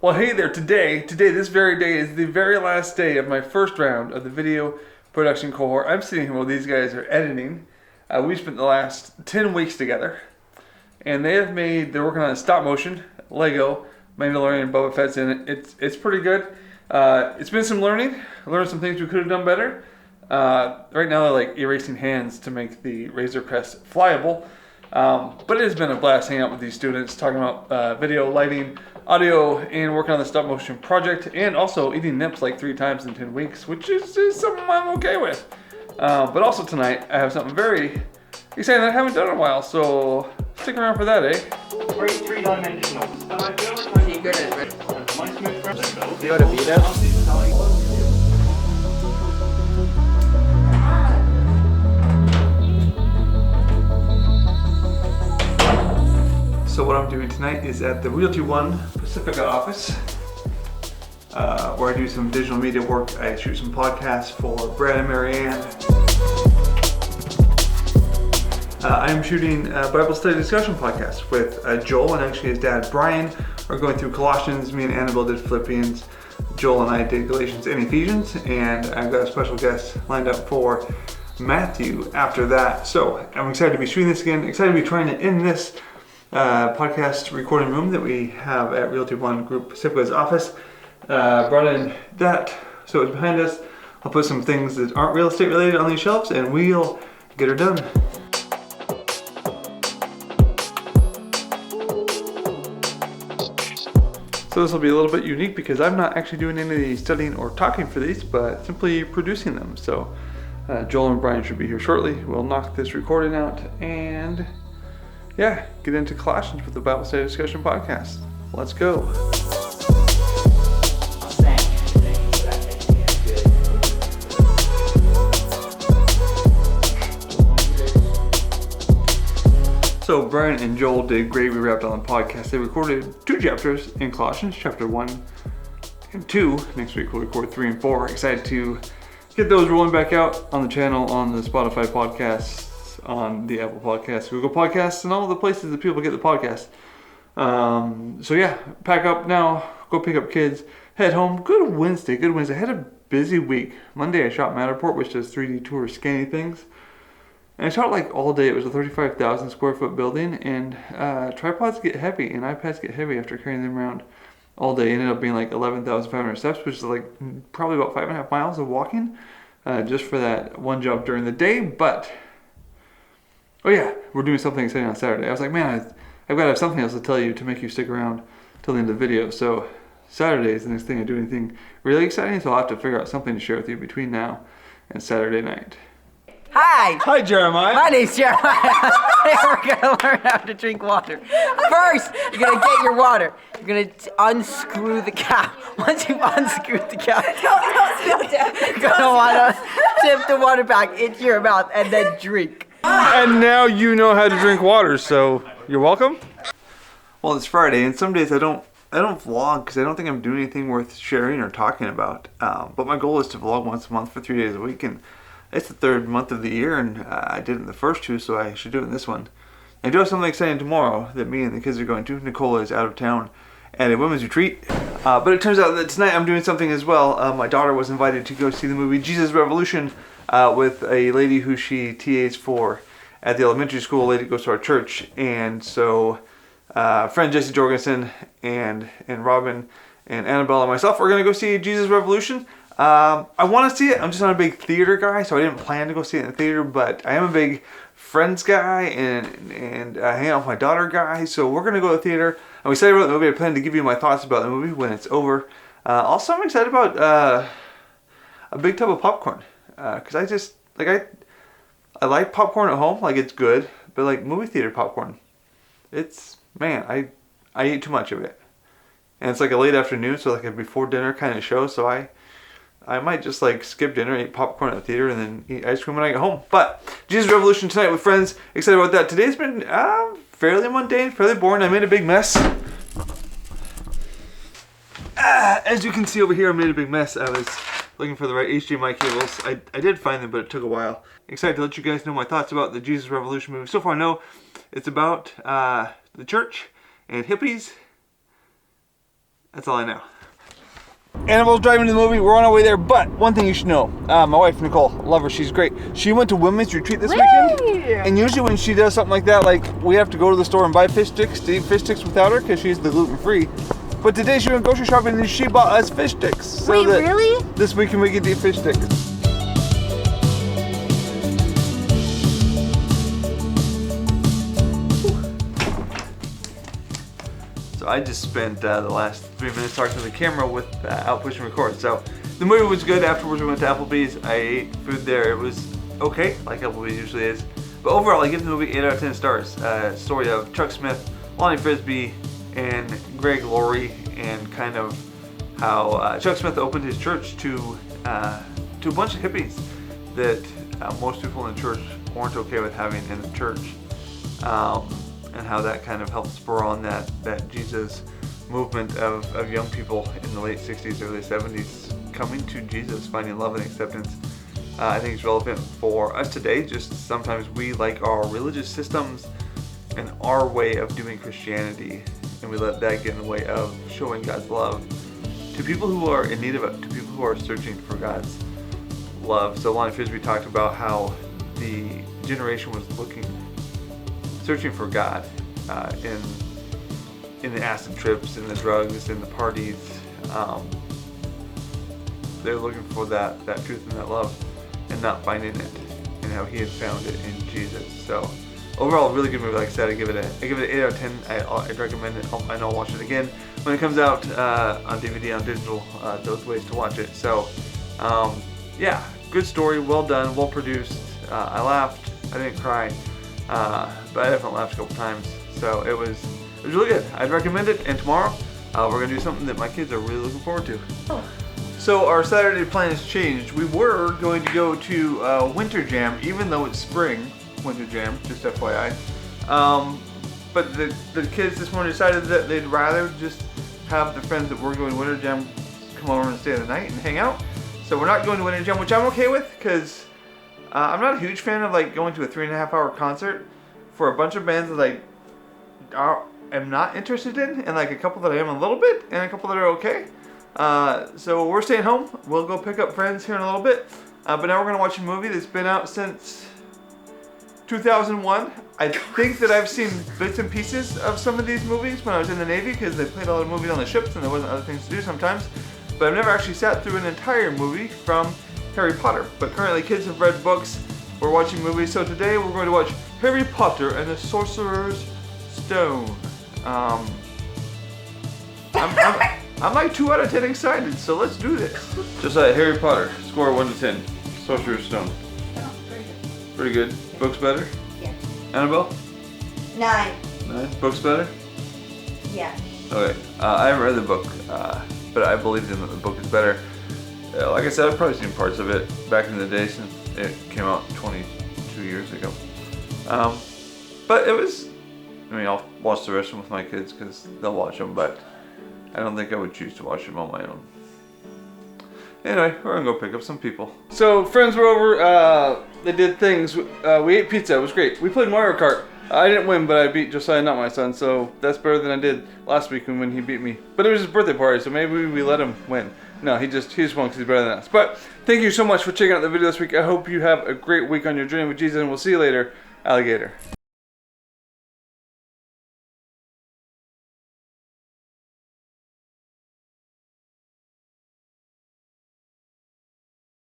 Well, hey there, today, this very day is the very last day of my first round of the video production cohort. I'm sitting here while these guys are editing. We spent the last 10 weeks together, and they're working on a stop motion, Lego, Mandalorian, Boba Fett's in it. It's pretty good. It's been some learning. I learned some things we could have done better. Right now they're like erasing hands to make the Razor Crest flyable. But it has been a blast hanging out with these students, talking about video, lighting, audio, and working on the stop motion project, and also eating nips like 3 times in 10 weeks, which is something I'm okay with. But also tonight, I have something very exciting that I haven't done in a while, so stick around for that, eh? Very three-dimensional. You go to Vito? So what I'm doing tonight is at the Realty One Pacifica office, where I do some digital media work. I shoot some podcasts for Brad and Marianne. I'm shooting a Bible study discussion podcast with Joel and actually his dad Brian are going through Colossians. Me and Annabelle did Philippians. Joel and I did Galatians and Ephesians, and I've got a special guest lined up for Matthew after that. So I'm excited to be shooting this again, excited to be trying to end this podcast recording room that we have at Realty One Group Pacifica's office. Brought in that, so it's behind us. I'll put some things that aren't real estate related on these shelves and we'll get her done. So this will be a little bit unique because I'm not actually doing any of the studying or talking for these, but simply producing them. So Joel and Brian should be here shortly. We'll knock this recording out and yeah, get into Colossians with the Bible Study Discussion Podcast. Let's go. So Brian and Joel did great. We wrapped on the podcast. They recorded 2 chapters in Colossians, chapter 1 and 2. Next week we'll record 3 and 4. Excited to get those rolling back out on the channel, on the Spotify podcasts, on the Apple Podcasts, Google Podcasts, and all the places that people get the podcast. So yeah, pack up now, go pick up kids, head home. Good Wednesday. I had a busy week. Monday I shot Matterport, which does 3D tour scanning things. And I shot like all day. It was a 35,000 square foot building, and tripods get heavy and iPads get heavy after carrying them around all day. It ended up being like 11,500 steps, which is like probably about 5.5 miles of walking just for that one job during the day. But oh yeah, we're doing something exciting on Saturday. I was like, man, I've got to have something else to tell you to make you stick around till the end of the video. So Saturday is the next thing I do anything really exciting, so I'll have to figure out something to share with you between now and Saturday night. Hi! Hi, Jeremiah. My name's Jeremiah. We're gonna learn how to drink water. First, you're gonna get your water. You're gonna unscrew the cap. Once you've unscrewed the cap, Don't spill it. you're gonna wanna tip the water back into your mouth and then drink. And now you know how to drink water, so you're welcome. Well, it's Friday, and some days I don't vlog because I don't think I'm doing anything worth sharing or talking about. But my goal is to vlog once a month for 3 days a week, and it's the 3rd month of the year, and I did it in the first 2, so I should do it in this one. I do have something exciting tomorrow that me and the kids are going to. Nicole is out of town at a women's retreat, but it turns out that tonight I'm doing something as well. My daughter was invited to go see the movie Jesus Revolution with a lady who she TAs for at the elementary school, a lady who goes to our church, and so friend Jesse Jorgensen and Robin and Annabelle and myself are going to go see Jesus Revolution. I want to see it. I'm just not a big theater guy, so I didn't plan to go see it in the theater, but I am a big Friends guy and hang out with my daughter guy, so we're going to go to the theater. I'm excited about the movie. I plan to give you my thoughts about the movie when it's over. Also, I'm excited about a big tub of popcorn, because I just, like, I like popcorn at home, like it's good, but like movie theater popcorn, it's, man, I eat too much of it. And it's like a late afternoon, so like a before dinner kind of show, so I might just like skip dinner, eat popcorn at the theater, and then eat ice cream when I get home. But Jesus Revolution tonight with friends. Excited about that. Today's been fairly mundane, fairly boring. I made a big mess. As you can see over here, I made a big mess. I was looking for the right HDMI cables. I did find them, but it took a while. Excited to let you guys know my thoughts about the Jesus Revolution movie. So far, I know it's about the church and hippies. That's all I know. Annabelle's driving to the movie. We're on our way there, but one thing you should know. My wife, Nicole, love her. She's great. She went to Women's Retreat this weekend. And usually when she does something like that, like we have to go to the store and buy fish sticks to eat fish sticks without her because she's the gluten-free. But today she went grocery shopping and she bought us fish sticks. So wait, really? This weekend we get to eat fish sticks. So I just spent the last 3 minutes talking to the camera without pushing record. So the movie was good. Afterwards we went to Applebee's. I ate food there. It was okay, like Applebee's usually is. But overall I give the movie 8 out of 10 stars. Story of Chuck Smith, Lonnie Frisbee, and Greg Laurie, and kind of how Chuck Smith opened his church to a bunch of hippies that most people in the church weren't okay with having in the church, and how that kind of helped spur on that Jesus movement of young people in the late 60s, early 70s coming to Jesus, finding love and acceptance. I think it's relevant for us today. Just sometimes we like our religious systems and our way of doing Christianity, and we let that get in the way of showing God's love to people who are in need of it, to people who are searching for God's love. So Lonnie Frisbee talked about how the generation was searching for God in the acid trips, in the drugs, in the parties. They're looking for that truth and that love and not finding it, and how he had found it in Jesus. So overall, really good movie. Like I said, I give it an 8 out of 10. I'd recommend it. I know I'll watch it again when it comes out on DVD, on digital, those ways to watch it. So, yeah, good story, well done, well produced. I laughed, I didn't cry, but I definitely laughed a couple times. So it was really good. I'd recommend it. And tomorrow, we're gonna do something that my kids are really looking forward to. Oh. So our Saturday plan has changed. We were going to go to Winter Jam, even though it's spring. Winter Jam, just FYI. But the kids this morning decided that they'd rather just have the friends that were going to Winter Jam come over and stay the night and hang out. So we're not going to Winter Jam, which I'm okay with, because I'm not a huge fan of like going to a 3.5-hour concert for a bunch of bands that am not interested in, and like a couple that I am a little bit, and a couple that are okay. So we're staying home. We'll go pick up friends here in a little bit. But now we're gonna watch a movie that's been out since 2001. I think that I've seen bits and pieces of some of these movies when I was in the Navy, because they played a lot of movies on the ships and there wasn't other things to do sometimes. But I've never actually sat through an entire movie from Harry Potter. But currently kids have read books, we're watching movies. So today we're going to watch Harry Potter and the Sorcerer's Stone. I'm like 2 out of 10 excited, so let's do this. Just like Harry Potter, score 1 to 10. Sorcerer's Stone. Oh, pretty good. Pretty good. Books better? Yeah. Annabelle? 9. 9. Books better? Yeah. Okay. I haven't read the book, but I believe in that the book is better. Like I said, I've probably seen parts of it back in the day since it came out 22 years ago. But it was, I'll watch the rest of them with my kids because they'll watch them, but I don't think I would choose to watch them on my own. Anyway, we're gonna go pick up some people. So friends were over, they did things. We ate pizza, it was great. We played Mario Kart. I didn't win, but I beat Josiah, not my son, so that's better than I did last week when he beat me. But it was his birthday party, so maybe we let him win. No, he just won because he's better than us. But thank you so much for checking out the video this week. I hope you have a great week on your journey with Jesus, and we'll see you later, alligator.